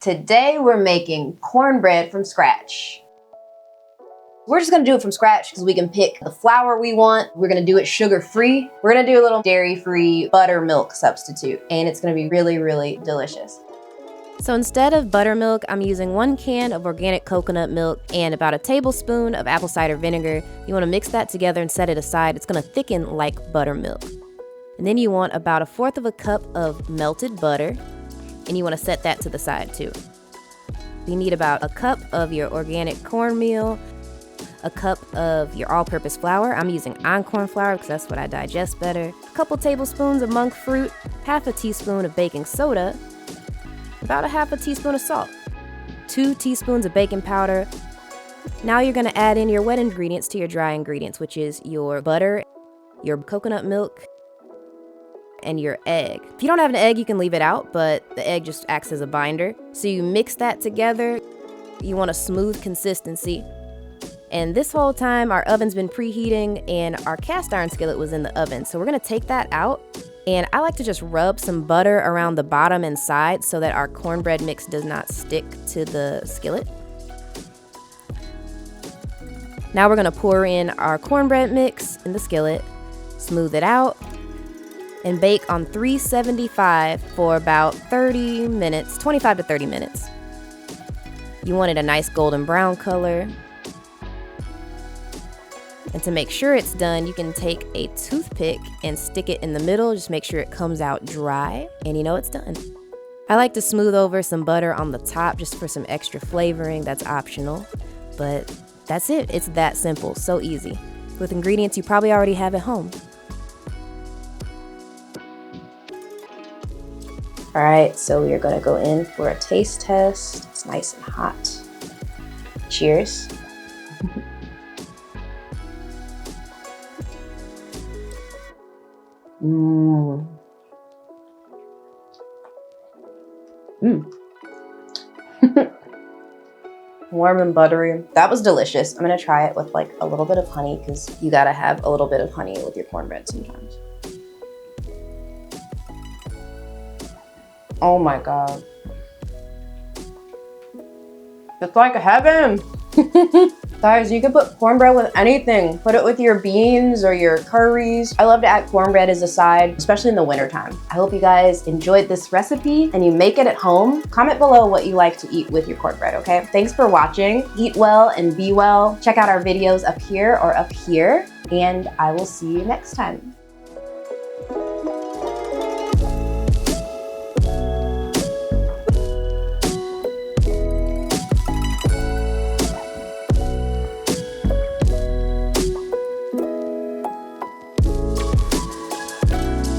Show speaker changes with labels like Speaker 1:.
Speaker 1: Today we're making cornbread from scratch. We're just gonna do it from scratch because we can pick the flour we want. We're gonna do it sugar-free. We're gonna do a little dairy-free buttermilk substitute, and it's gonna be really, really delicious.
Speaker 2: So instead of buttermilk, I'm using 1 can of organic coconut milk and about a tablespoon of apple cider vinegar. You wanna mix that together and set it aside. It's gonna thicken like buttermilk. And then you want about 1/4 of a cup of melted butter, and you wanna set that to the side too. You need about a cup of your organic cornmeal, a cup of your all-purpose flour. I'm using einkorn flour because that's what I digest better. A couple tablespoons of monk fruit, 1/2 teaspoon of baking soda, about 1/2 teaspoon of salt, 2 teaspoons of baking powder. Now you're gonna add in your wet ingredients to your dry ingredients, which is your butter, your coconut milk, and your egg. If you don't have an egg, you can leave it out, but the egg just acts as a binder. So you mix that together. You want a smooth consistency. And this whole time, our oven's been preheating and our cast iron skillet was in the oven. So we're gonna take that out. And I like to just rub some butter around the bottom and side so that our cornbread mix does not stick to the skillet. Now we're gonna pour in our cornbread mix in the skillet, smooth it out, and bake on 375 for about 30 minutes, 25 to 30 minutes. You want it a nice golden brown color. And to make sure it's done, you can take a toothpick and stick it in the middle. Just make sure it comes out dry, and you know it's done. I like to smooth over some butter on the top just for some extra flavoring. That's optional, but that's it. It's that simple, so easy, with ingredients you probably already have at home.
Speaker 1: All right, so we are gonna go in for a taste test. It's nice and hot. Cheers. Mmm. Warm and buttery. That was delicious. I'm gonna try it with like a little bit of honey because you gotta have a little bit of honey with your cornbread sometimes. Oh my God. It's like heaven. Guys, you can put cornbread with anything. Put it with your beans or your curries. I love to add cornbread as a side, especially in the wintertime. I hope you guys enjoyed this recipe and you make it at home. Comment below what you like to eat with your cornbread, okay? Thanks for watching. Eat well and be well. Check out our videos up here or up here, and I will see you next time.